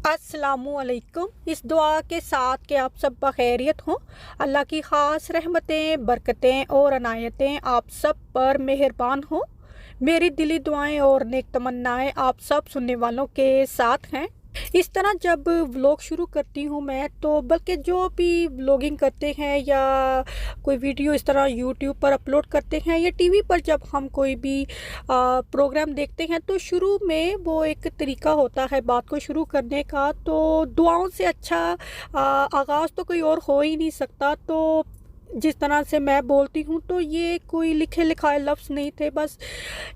अस्सलामुअलैकुम। इस दुआ के साथ कि आप सब बखैरियत हों। अल्लाह की ख़ास रहमतें, बरकतें और अनायतें आप सब पर मेहरबान हों। मेरी दिली दुआएं और नेक तमन्नाएं आप सब सुनने वालों के साथ हैं। इस तरह जब व्लॉग शुरू करती हूँ मैं, तो बल्कि जो भी व्लॉगिंग करते हैं या कोई वीडियो इस तरह यूट्यूब पर अपलोड करते हैं या टीवी पर जब हम कोई भी प्रोग्राम देखते हैं, तो शुरू में वो एक तरीका होता है बात को शुरू करने का। तो दुआओं से अच्छा आगाज़ तो कोई और हो ही नहीं सकता। तो जिस तरह से मैं बोलती हूँ, तो ये कोई लिखे लिखाए लफ्ज़ नहीं थे, बस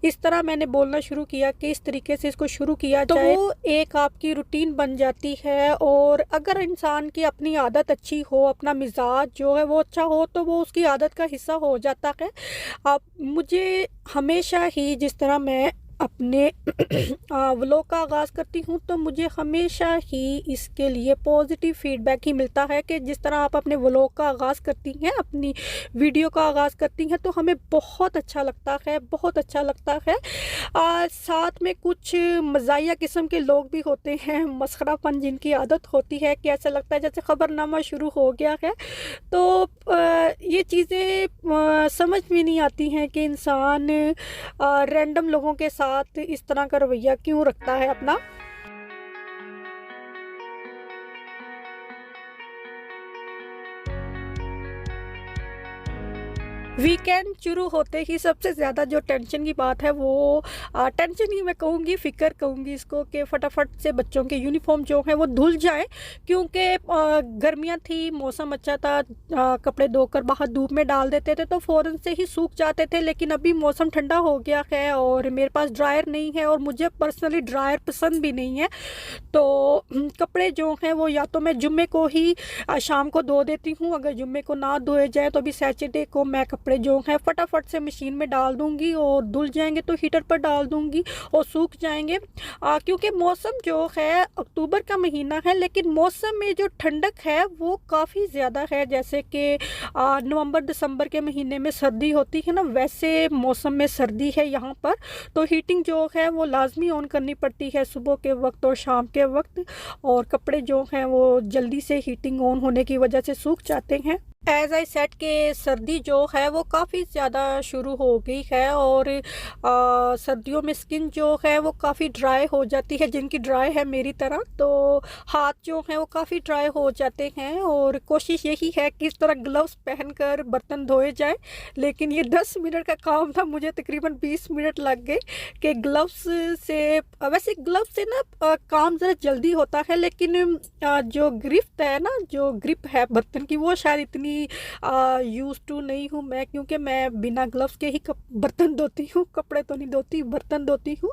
इस तरह मैंने बोलना शुरू किया कि इस तरीके से इसको शुरू किया जाए, तो वो एक आपकी रूटीन बन जाती है। और अगर इंसान की अपनी आदत अच्छी हो, अपना मिजाज जो है वो अच्छा हो, तो वो उसकी आदत का हिस्सा हो जाता है। अब मुझे हमेशा ही जिस तरह मैं अपने व्लॉग का आगाज़ करती हूँ, तो मुझे हमेशा ही इसके लिए पॉजिटिव फीडबैक ही मिलता है कि जिस तरह आप अपने व्लॉग का आगाज़ करती हैं, अपनी वीडियो का आगाज़ करती हैं, तो हमें बहुत अच्छा लगता है, बहुत अच्छा लगता है। साथ में कुछ मज़ाहिया किस्म के लोग भी होते हैं, मस्खरापन जिनकी आदत होती है कि ऐसा लगता है जैसे ख़बरनामा शुरू हो गया है। तो ये चीज़ें समझ में नहीं आती हैं कि इंसान रैंडम लोगों के साथ इस तरह का रवैया क्यों रखता है अपना। वीकेंड शुरू होते ही सबसे ज़्यादा जो टेंशन की बात है वो टेंशन ही मैं कहूँगी, फ़िक्र कहूँगी इसको, कि फटाफट से बच्चों के यूनिफॉर्म जो हैं वो धुल जाएं। क्योंकि गर्मियाँ थी, मौसम अच्छा था, कपड़े धोकर बाहर धूप में डाल देते थे तो फ़ौरन से ही सूख जाते थे। लेकिन अभी मौसम ठंडा हो गया है और मेरे पास ड्रायर नहीं है, और मुझे पर्सनली ड्रायर पसंद भी नहीं है। तो कपड़े जो हैं वो या तो मैं जुम्मे को ही शाम को धो देती हूँ। अगर जुम्मे को ना धोए जाए तो अभी सैटरडे को मैं कपड़े जो हैं फटाफट से मशीन में डाल दूंगी, और धुल जाएंगे तो हीटर पर डाल दूंगी और सूख जाएंगे। क्योंकि मौसम जो है अक्टूबर का महीना है, लेकिन मौसम में जो ठंडक है वो काफ़ी ज़्यादा है। जैसे कि नवंबर दिसंबर के महीने में सर्दी होती है ना, वैसे मौसम में सर्दी है यहाँ पर। तो हीटिंग जो है वो लाजमी ऑन करनी पड़ती है सुबह के वक्त और शाम के वक्त, और कपड़े जो हैं वो जल्दी से हीटिंग ऑन होने की वजह से सूख जाते हैं। एज आई सेट के सर्दी जो है वो काफ़ी ज़्यादा शुरू हो गई है, और सर्दियों में स्किन जो है वो काफ़ी ड्राई हो जाती है, जिनकी ड्राई है मेरी तरह। तो हाथ जो हैं वो काफ़ी ड्राई हो जाते हैं, और कोशिश यही है कि इस तरह ग्लव्स पहनकर बर्तन धोए जाए। लेकिन ये 10 मिनट का काम था, मुझे तकरीबन 20 मिनट लग गए कि ग्लव्स से, वैसे ग्लव्स से ना काम ज़रा जल्दी होता है, लेकिन जो ग्रिप है ना, जो ग्रिप है बर्तन की, वो शायद इतनी यूज़ टू नहीं हूँ मैं, क्योंकि मैं बिना ग्लव्स के ही बर्तन धोती हूँ, कपड़े तो नहीं धोती, बर्तन धोती हूँ।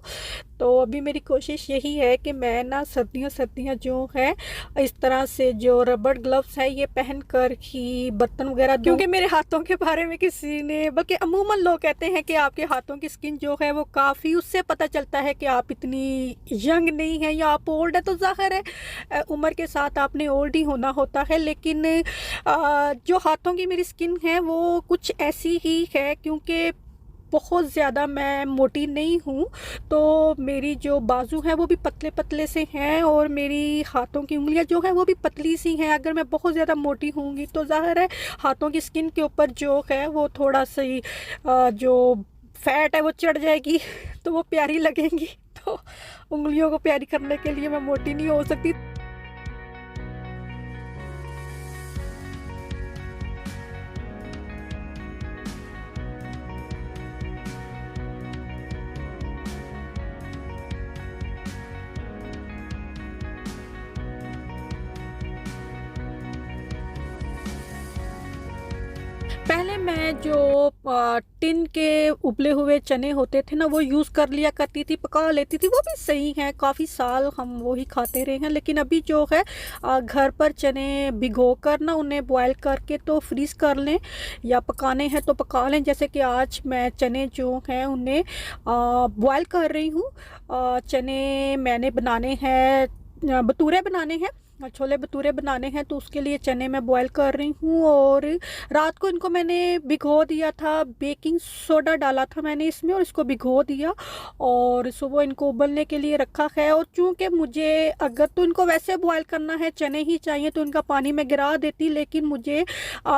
तो अभी मेरी कोशिश यही है कि मैं ना सर्दियाँ जो है इस तरह से जो रबड़ ग्लव्स है ये पहन कर ही बर्तन वगैरह, क्योंकि मेरे हाथों के बारे में किसी ने, बल्कि अमूमन लोग कहते हैं कि आपके हाथों की स्किन जो है वो काफ़ी, उससे पता चलता है कि आप इतनी यंग नहीं हैं या आप ओल्ड है। तो ज़ाहिर है उम्र के साथ आपने ओल्ड ही होना होता है। लेकिन जो हाथों की मेरी स्किन है वो कुछ ऐसी ही है, क्योंकि बहुत ज़्यादा मैं मोटी नहीं हूँ, तो मेरी जो बाजू हैं वो भी पतले पतले से हैं, और मेरी हाथों की उंगलियां जो हैं वो भी पतली सी हैं। अगर मैं बहुत ज़्यादा मोटी होंगी तो ज़ाहिर है हाथों की स्किन के ऊपर जो है वो थोड़ा सी जो फैट है वो चढ़ जाएगी तो वो प्यारी लगेंगी। तो उंगलियों को प्यारी करने के लिए मैं मोटी नहीं हो सकती। पहले मैं जो टिन के उबले हुए चने होते थे ना वो यूज़ कर लिया करती थी, पका लेती थी, वो भी सही है, काफ़ी साल हम वो ही खाते रहे हैं। लेकिन अभी जो है घर पर चने भिगो कर ना उन्हें बॉयल करके तो फ्रीज़ कर लें, या पकाने हैं तो पका लें। जैसे कि आज मैं चने जो हैं उन्हें बॉयल कर रही हूँ। चने मैंने बनाने हैं, भटूरे बनाने हैं, छोले भटूरे बनाने हैं, तो उसके लिए चने मैं बॉयल कर रही हूँ। और रात को इनको मैंने भिगो दिया था, बेकिंग सोडा डाला था मैंने इसमें और इसको भिगो दिया और सुबह इनको उबलने के लिए रखा है। और चूँकि मुझे अगर तो इनको वैसे बॉयल करना है, चने ही चाहिए, तो इनका पानी मैं गिरा देती, लेकिन मुझे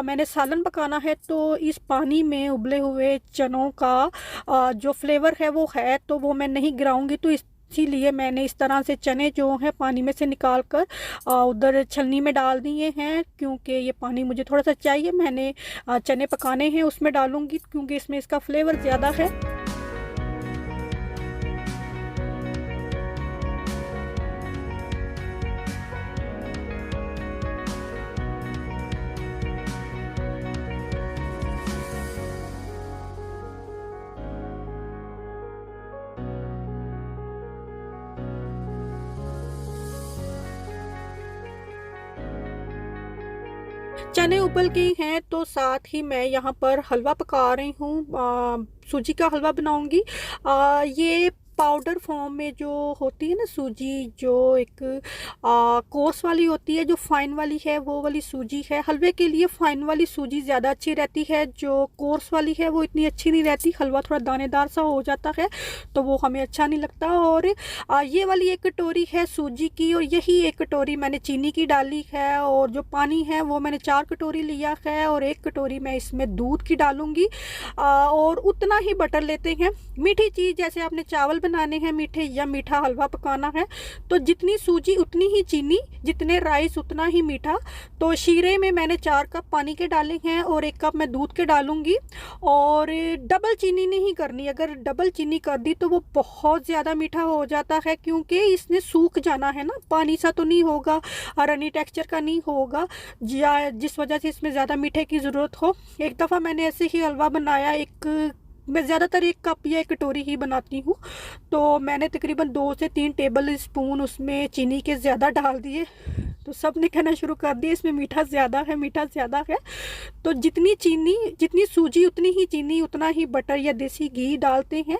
मैंने सालन पकाना है, तो इस पानी में उबले हुए चनों का जो फ्लेवर है वो है, तो वो मैं नहीं गिराऊंगी। तो इसीलिए मैंने इस तरह से चने जो हैं पानी में से निकाल कर उधर छलनी में डाल दिए हैं, क्योंकि ये पानी मुझे थोड़ा सा चाहिए। मैंने चने पकाने हैं उसमें डालूंगी, क्योंकि इसमें इसका फ्लेवर ज़्यादा है। चने उबल गए हैं, तो साथ ही मैं यहाँ पर हलवा पका रही हूँ। सूजी का हलवा बनाऊंगी। ये पाउडर फॉर्म में जो होती है ना सूजी, जो एक कोर्स वाली होती है, जो फाइन वाली है वो वाली सूजी है। हलवे के लिए फाइन वाली सूजी ज़्यादा अच्छी रहती है, जो कोर्स वाली है वो इतनी अच्छी नहीं रहती। हलवा थोड़ा दानेदार सा हो जाता है, तो वो हमें अच्छा नहीं लगता। और ये वाली एक कटोरी है सूजी की, और यही एक कटोरी मैंने चीनी की डाली है। और जो पानी है वो मैंने 4 कटोरी लिया है, और 1 कटोरी मैं इसमें दूध की डालूंगी। और उतना ही बटर लेते हैं। मीठी चीज़ जैसे आपने चावल बनाने हैं मीठे, या मीठा हलवा पकाना है, तो जितनी सूजी उतनी ही चीनी, जितने राइस उतना ही मीठा। तो शीरे में मैंने 4 कप पानी के डाले हैं और 1 कप मैं दूध के डालूंगी। और डबल चीनी नहीं करनी, अगर डबल चीनी कर दी तो वो बहुत ज़्यादा मीठा हो जाता है, क्योंकि इसने सूख जाना है ना, पानी सा तो नहीं होगा, रनी टेक्सचर का नहीं होगा, या जिस वजह से इसमें ज़्यादा मीठे की ज़रूरत हो। एक दफ़ा मैंने ऐसे ही हलवा बनाया, मैं ज़्यादातर 1 कप या 1 कटोरी ही बनाती हूँ, तो मैंने तकरीबन 2 से 3 टेबल स्पून उसमें चीनी के ज़्यादा डाल दिए। तो सब ने कहना शुरू कर दिया इसमें मीठा ज़्यादा है, मीठा ज़्यादा है। तो जितनी चीनी, जितनी सूजी उतनी ही चीनी, उतना ही बटर या देसी घी डालते हैं।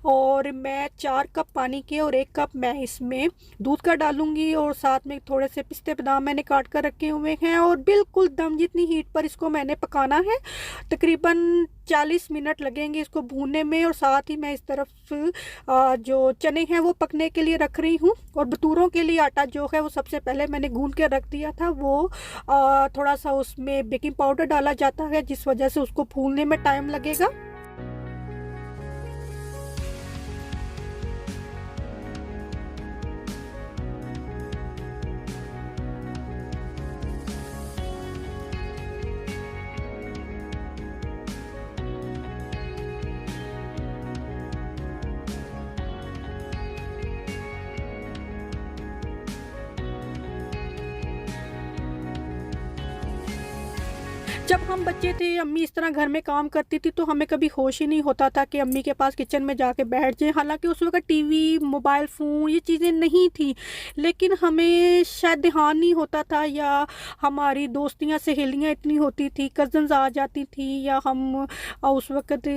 और मैं 4 कप पानी के और 1 कप मैं इसमें दूध का डालूंगी, और साथ में थोड़े से पिस्ते बादाम मैंने काट कर रखे हुए हैं। और बिल्कुल दम जितनी हीट पर इसको मैंने पकाना है। तकरीबन 40 मिनट लगेंगे इसको भूनने में। और साथ ही मैं इस तरफ जो चने हैं वो पकने के लिए रख रही हूँ। और भटूरों के लिए आटा जो है वो सबसे पहले मैंने गूंद के रख दिया था। वो थोड़ा सा उसमें बेकिंग पाउडर डाला जाता है, जिस वजह से उसको फूलने में टाइम लगेगा। जब हम बच्चे थे, अम्मी इस तरह घर में काम करती थी, तो हमें कभी होश ही नहीं होता था कि अम्मी के पास किचन में जाके बैठ जाएं। हालांकि उस वक्त टीवी, मोबाइल फ़ोन ये चीज़ें नहीं थी, लेकिन हमें शायद ध्यान नहीं होता था, या हमारी दोस्तियां सहेलियां इतनी होती थी, कज़न्स आ जाती थी, या हम उस वक्त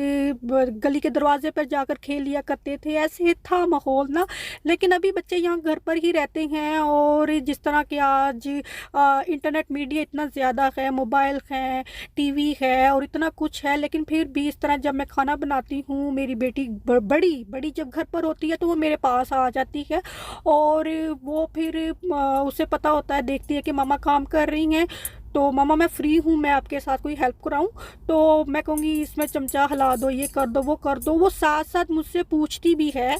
गली के दरवाजे पर जाकर खेल लिया करते थे। ऐसे था माहौल ना। लेकिन अभी बच्चे यहाँ घर पर ही रहते हैं, और जिस तरह के आज इंटरनेट मीडिया इतना ज़्यादा है, मोबाइल है, टीवी है, और इतना कुछ है, लेकिन फिर भी इस तरह जब मैं खाना बनाती हूँ, मेरी बेटी बड़ी बड़ी जब घर पर होती है तो वो मेरे पास आ जाती है। और वो फिर उसे पता होता है, देखती है कि मामा काम कर रही हैं, तो मामा मैं फ्री हूँ, मैं आपके साथ कोई हेल्प कराऊँ? तो मैं कहूँगी इसमें चमचा हिला दो, ये कर दो, वो कर दो। वो साथ साथ मुझसे पूछती भी है,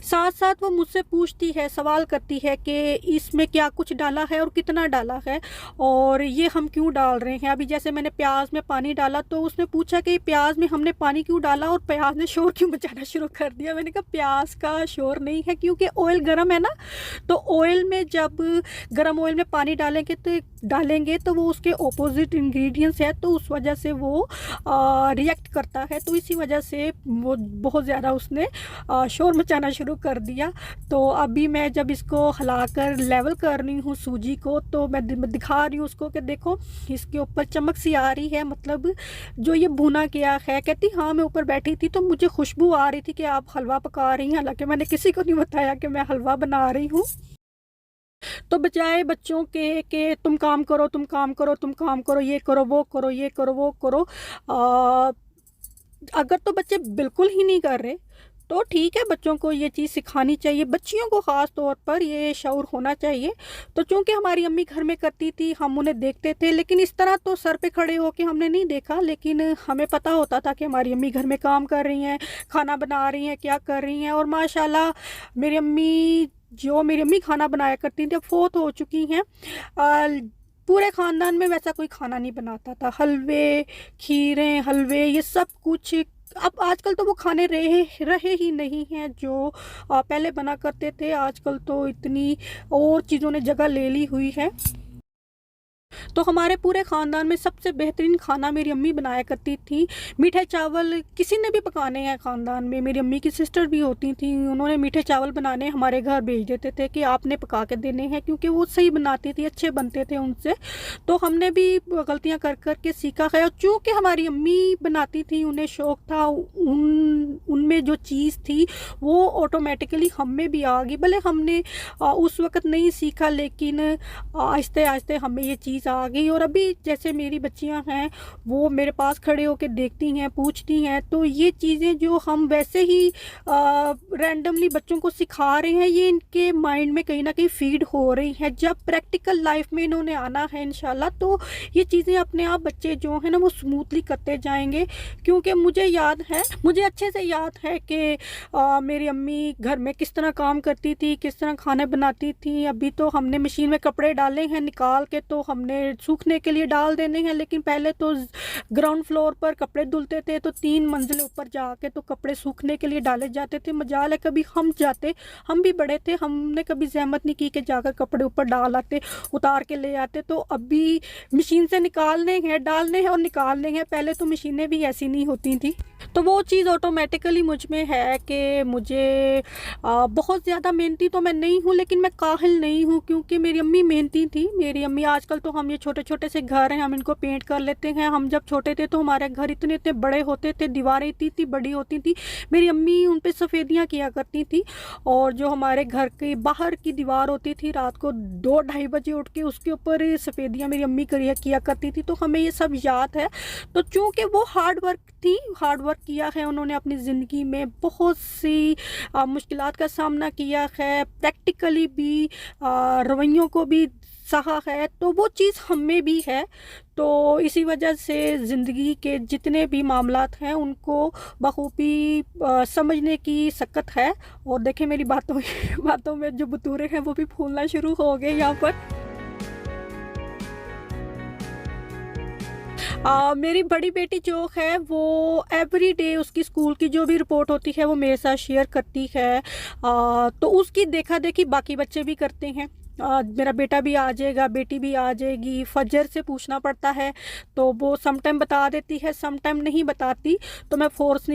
साथ साथ वो मुझसे पूछती है, सवाल करती है कि इसमें क्या कुछ डाला है और कितना डाला है, और ये हम क्यों डाल रहे हैं। अभी जैसे मैंने प्याज में पानी डाला, तो उसने पूछा कि प्याज में हमने पानी क्यों डाला, और प्याज ने शोर क्यों मचाना शुरू कर दिया। मैंने कहा प्याज का शोर नहीं है, क्योंकि ऑयल गर्म है ना, तो ऑयल में जब गर्म ऑयल में पानी डालेंगे तो वो उसके ऑपोजिट इंग्रेडिएंट्स है, तो उस वजह से वो रिएक्ट करता है। तो इसी वजह से वो बहुत ज़्यादा उसने शोर मचाना शुरू कर दिया। तो अभी मैं जब इसको हिलाकर लेवल कर रही हूँ सूजी को, तो मैं दिखा रही हूँ उसको कि देखो इसके ऊपर चमक सी आ रही है, मतलब जो ये भुना किया है। कहती हाँ मैं ऊपर बैठी थी तो मुझे खुशबू आ रही थी कि आप हलवा पका रही हैं, हालांकि मैंने किसी को नहीं बताया कि मैं हलवा बना रही हूँ। तो बजाय बच्चों के कि तुम काम करो, तुम काम करो, तुम काम करो, ये करो, वो करो, ये करो, वो करो, अगर तो बच्चे बिल्कुल ही नहीं कर रहे तो ठीक है, बच्चों को ये चीज़ सिखानी चाहिए, बच्चियों को ख़ास तौर पर ये शऊर होना चाहिए। तो चूँकि हमारी अम्मी घर में करती थी, हम उन्हें देखते थे, लेकिन इस तरह तो सर पे खड़े होके हमने नहीं देखा, लेकिन हमें पता होता था कि हमारी अम्मी घर में काम कर रही हैं, खाना बना रही हैं, क्या कर रही हैं। और माशाल्लाह मेरी अम्मी खाना बनाया करती थी, अब फ़ौत हो चुकी हैं। पूरे ख़ानदान में वैसा कोई खाना नहीं बनाता था, हलवे, खीरें, हलवे, ये सब कुछ अब आजकल तो वो खाने रहे रहे ही नहीं हैं जो पहले बना करते थे। आजकल तो इतनी और चीज़ों ने जगह ले ली हुई है। तो हमारे पूरे ख़ानदान में सबसे बेहतरीन खाना मेरी अम्मी बनाया करती थी। मीठे चावल किसी ने भी पकाने हैं ख़ानदान में, मेरी अम्मी की सिस्टर भी होती थी, उन्होंने मीठे चावल बनाने हमारे घर भेज देते थे कि आपने पका के देने हैं, क्योंकि वो सही बनाती थी, अच्छे बनते थे उनसे। तो हमने भी गलतियाँ कर कर के सीखा है। और चूँकि हमारी अम्मी बनाती थी, उन्हें शौक़ था, उनमें जो चीज़ थी वो ऑटोमेटिकली हम में भी आ गई। भले हमने उस वक़्त नहीं सीखा, लेकिन आहिस्ते आहिस्ते हमें ये चीज़ आ गई। और अभी जैसे मेरी बच्चियां हैं, वो मेरे पास खड़े होकर देखती हैं, पूछती हैं, तो ये चीज़ें जो हम वैसे ही रैंडमली बच्चों को सिखा रहे हैं, ये इनके माइंड में कहीं ना कहीं फीड हो रही हैं। जब प्रैक्टिकल लाइफ में इन्होंने आना है इंशाल्लाह, तो ये चीज़ें अपने आप बच्चे जो हैं ना वो स्मूथली करते जाएंगे। क्योंकि मुझे अच्छे से याद है कि मेरी अम्मी घर में किस तरह काम करती थी, किस तरह खाने बनाती थी। अभी तो हमने मशीन में कपड़े डाले हैं निकाल के, तो हमने सूखने के लिए डाल देने हैं, लेकिन पहले तो ग्राउंड फ्लोर पर कपड़े धुलते थे, तो 3 मंजिलें ऊपर जाके तो कपड़े सूखने के लिए डाले जाते थे। मजाल है कभी हम भी बड़े थे, हमने कभी जहमत नहीं की कि जाकर कपड़े ऊपर डाल आते, उतार के ले आते। तो अभी मशीन से निकालने हैं, डालने हैं और निकालने हैं। पहले तो मशीनें भी ऐसी नहीं होती थी। तो वो चीज़ ऑटोमेटिकली मुझ में है कि मुझे बहुत ज़्यादा मेहनती तो मैं नहीं हूँ, लेकिन मैं काहिल नहीं हूँ, क्योंकि मेरी अम्मी मेहनती थी। मेरी अम्मी, आजकल तो हम ये छोटे छोटे से घर हैं, हम इनको पेंट कर लेते हैं। हम जब छोटे थे तो हमारे घर इतने इतने बड़े होते थे, दीवारें इतनी इतनी बड़ी होती थी। मेरी अम्मी उन पर सफ़ेदियाँ किया करती थी। और जो हमारे घर के बाहर की दीवार होती थी, रात को 2-2:30 बजे उठ के उसके ऊपर सफ़ेदियाँ मेरी अम्मी किया करती थी। तो हमें ये सब याद है। तो चूँकि वो हार्ड वर्क किया है उन्होंने अपनी ज़िंदगी में, बहुत सी मुश्किलात का सामना किया है, प्रैक्टिकली भी रवैयों को भी सहा है, तो वो चीज़ हम में भी है। तो इसी वजह से ज़िंदगी के जितने भी मामलात हैं उनको बखूबी समझने की सकत है। और देखें मेरी बातों में जो बतूरे हैं वो भी फूलना शुरू हो गए यहाँ पर। मेरी बड़ी बेटी जो है वो एवरी डे उसकी स्कूल की जो भी रिपोर्ट होती है वो मेरे साथ शेयर करती है। तो उसकी देखा देखी बाकी बच्चे भी करते हैं। मेरा बेटा भी आ जाएगा, बेटी भी आ जाएगी। फजर से पूछना पड़ता है तो वो सम टाइम बता देती है, सम टाइम नहीं बताती। तो मैं फोर्स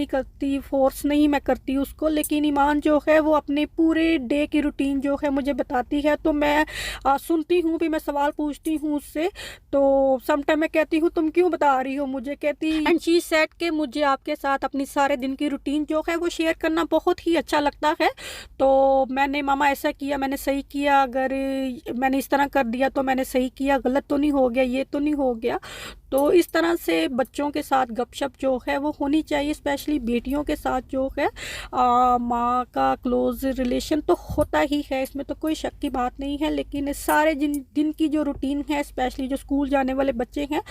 नहीं मैं करती उसको। लेकिन ईमान जो है वो अपने पूरे डे की रूटीन जो है मुझे बताती है। तो मैं सुनती हूँ भी, मैं सवाल पूछती हूँ उससे। तो सम टाइम मैं कहती हूँ तुम क्यों बता रही हो मुझे, कहती एंड शी सेड के मुझे आपके साथ अपनी सारे दिन की रूटीन जो है वो शेयर करना बहुत ही अच्छा लगता है। तो मैंने मामा ऐसा किया, मैंने सही किया, अगर मैंने इस तरह कर दिया तो मैंने सही किया, गलत तो नहीं हो गया, ये तो नहीं हो गया। तो इस तरह से बच्चों के साथ गपशप जो है वो होनी चाहिए, स्पेशली बेटियों के साथ जो है माँ का क्लोज रिलेशन तो होता ही है, इसमें तो कोई शक की बात नहीं है। लेकिन सारे दिन की जो रूटीन है, स्पेशली जो स्कूल जाने वाले बच्चे हैं,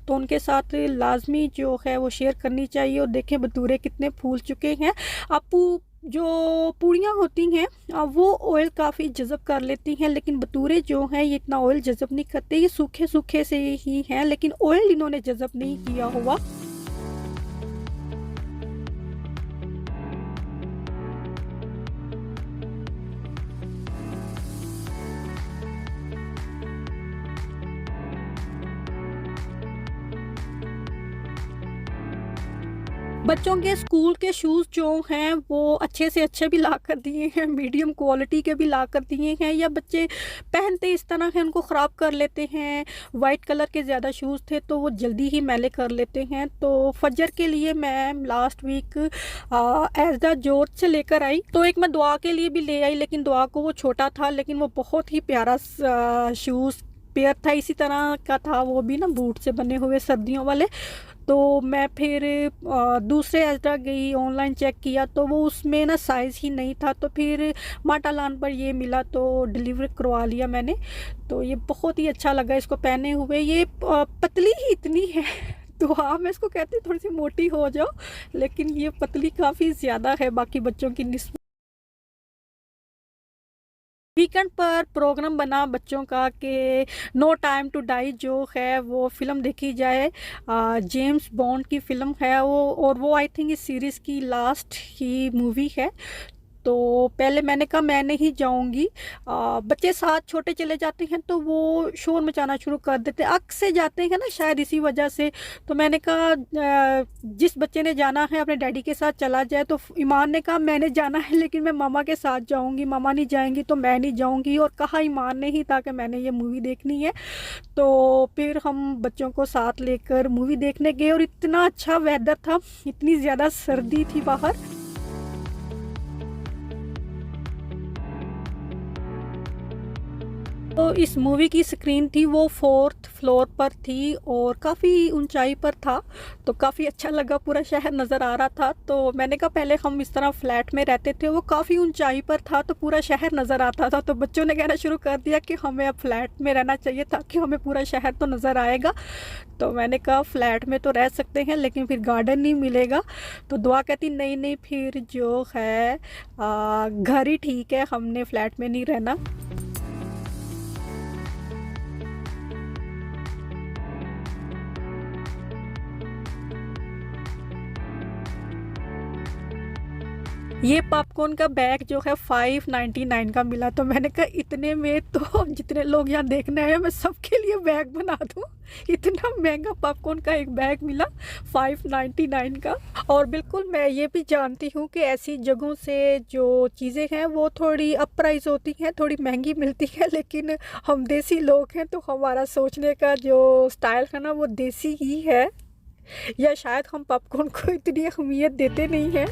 तो उनके साथ लाजमी जो है वो शेयर करनी चाहिए। और देखें बतूरे कितने फूल चुके हैं। आप जो पूड़ियाँ होती हैं वो ऑयल काफ़ी जज़ब कर लेती हैं, लेकिन बतूरे जो हैं ये इतना ऑयल जज़ब नहीं करते। ये सूखे सूखे से ही हैं, लेकिन ऑयल इन्होंने जज़ब नहीं किया हुआ। बच्चों के स्कूल के शूज़ जो हैं वो अच्छे से अच्छे भी ला कर दिए हैं, मीडियम क्वालिटी के भी ला कर दिए हैं, या बच्चे पहनते इस तरह हैं उनको ख़राब कर लेते हैं। वाइट कलर के ज़्यादा शूज़ थे तो वो जल्दी ही मैले कर लेते हैं। तो फजर के लिए मैं लास्ट वीक एज़ जॉर्ज से लेकर आई, तो एक मैं दुआ के लिए भी ले आई, लेकिन दुआ को वो छोटा था, लेकिन वो बहुत ही प्यारा शूज़ पेयर था। इसी तरह का था वो भी ना, बूट से बने हुए सर्दियों वाले। तो मैं फिर दूसरे एज़रा गई, ऑनलाइन चेक किया तो वो उसमें ना साइज़ ही नहीं था। तो फिर माटालान पर ये मिला तो डिलीवर करवा लिया मैंने। तो ये बहुत ही अच्छा लगा इसको पहने हुए। ये पतली ही इतनी है तो हाँ, मैं इसको कहती हूँ थोड़ी सी मोटी हो जाओ, लेकिन ये पतली काफ़ी ज़्यादा है बाकी बच्चों की निस्बत। वीकेंड पर प्रोग्राम बना बच्चों का कि नो टाइम टू डाई जो है वो फ़िल्म देखी जाए। जेम्स बॉन्ड की फ़िल्म है वो, और वो आई थिंक इस सीरीज़ की लास्ट ही मूवी है। तो पहले मैंने कहा मैं नहीं जाऊंगी। बच्चे साथ छोटे चले जाते हैं तो वो शोर मचाना शुरू कर देते हैं, अक से जाते हैं ना शायद इसी वजह से। तो मैंने कहा जिस बच्चे ने जाना है अपने डैडी के साथ चला जाए। तो ईमान ने कहा मैंने जाना है लेकिन मैं मामा के साथ जाऊंगी, मामा नहीं जाएंगी तो मैं नहीं जाऊंगी। और कहा ईमान ने ही था कि मैंने ये मूवी देखनी है। तो फिर हम बच्चों को साथ लेकर मूवी देखने गए, और इतना अच्छा वेदर था, इतनी ज़्यादा सर्दी थी बाहर। तो इस मूवी की स्क्रीन थी वो 4th फ्लोर पर थी और काफ़ी ऊंचाई पर था, तो काफ़ी अच्छा लगा, पूरा शहर नज़र आ रहा था। तो मैंने कहा पहले हम इस तरह फ्लैट में रहते थे, वो काफ़ी ऊंचाई पर था तो पूरा शहर नज़र आता था। तो बच्चों ने कहना शुरू कर दिया कि हमें अब फ्लैट में रहना चाहिए ताकि हमें पूरा शहर तो नज़र आएगा। तो मैंने कहा फ्लैट में तो रह सकते हैं लेकिन फिर गार्डन नहीं मिलेगा। तो दुआ कहती नहीं नहीं, फिर जो है घर ही ठीक है, हमने फ्लैट में नहीं रहना। ये पॉपकॉर्न का बैग जो है 599 का मिला। तो मैंने कहा इतने में तो जितने लोग यहाँ देखने आए मैं सबके लिए बैग बना दूँ। इतना महंगा पॉपकॉर्न का एक बैग मिला 599 का। और बिल्कुल मैं ये भी जानती हूँ कि ऐसी जगहों से जो चीज़ें हैं वो थोड़ी अप प्राइस होती हैं, थोड़ी महंगी मिलती है, लेकिन हम देसी लोग हैं तो हमारा सोचने का जो स्टाइल है ना वो देसी ही है, या शायद हम पॉपकॉर्न को इतनी अहमियत देते नहीं हैं।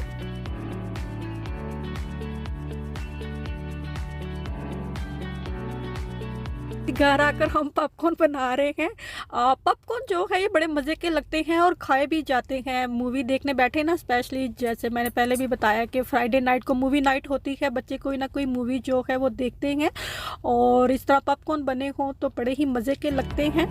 घर आकर हम पॉपकॉर्न बना रहे हैं। पॉपकॉर्न जो है ये बड़े मज़े के लगते हैं और खाए भी जाते हैं। मूवी देखने बैठे ना, स्पेशली जैसे मैंने पहले भी बताया कि फ्राइडे नाइट को मूवी नाइट होती है, बच्चे कोई ना कोई मूवी जो है वो देखते हैं, और इस तरह पॉपकॉर्न बने हों तो बड़े ही मज़े के लगते हैं।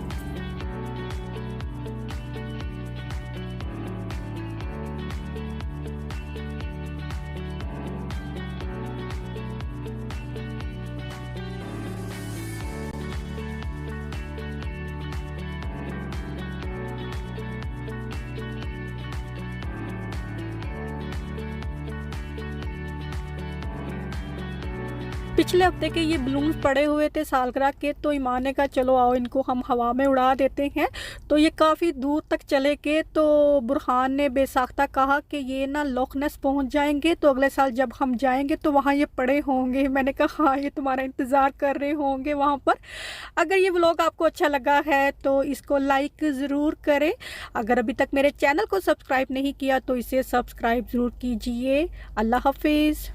पिछले हफ्ते के ये बलून्स पड़े हुए थे सालगिरह के, तो ईमान ने कहा चलो आओ इनको हम हवा में उड़ा देते हैं। तो ये काफ़ी दूर तक चले गए। तो बुरहान ने बेसाख्ता कहा कि ये ना लॉक नेस पहुँच जाएंगे, तो अगले साल जब हम जाएंगे तो वहाँ ये पड़े होंगे। मैंने कहा हाँ, ये तुम्हारा इंतज़ार कर रहे होंगे वहाँ पर। अगर ये व्लॉग आपको अच्छा लगा है तो इसको लाइक ज़रूर करें। अगर अभी तक मेरे चैनल को सब्सक्राइब नहीं किया तो इसे सब्सक्राइब ज़रूर कीजिए। अल्लाह हाफिज़।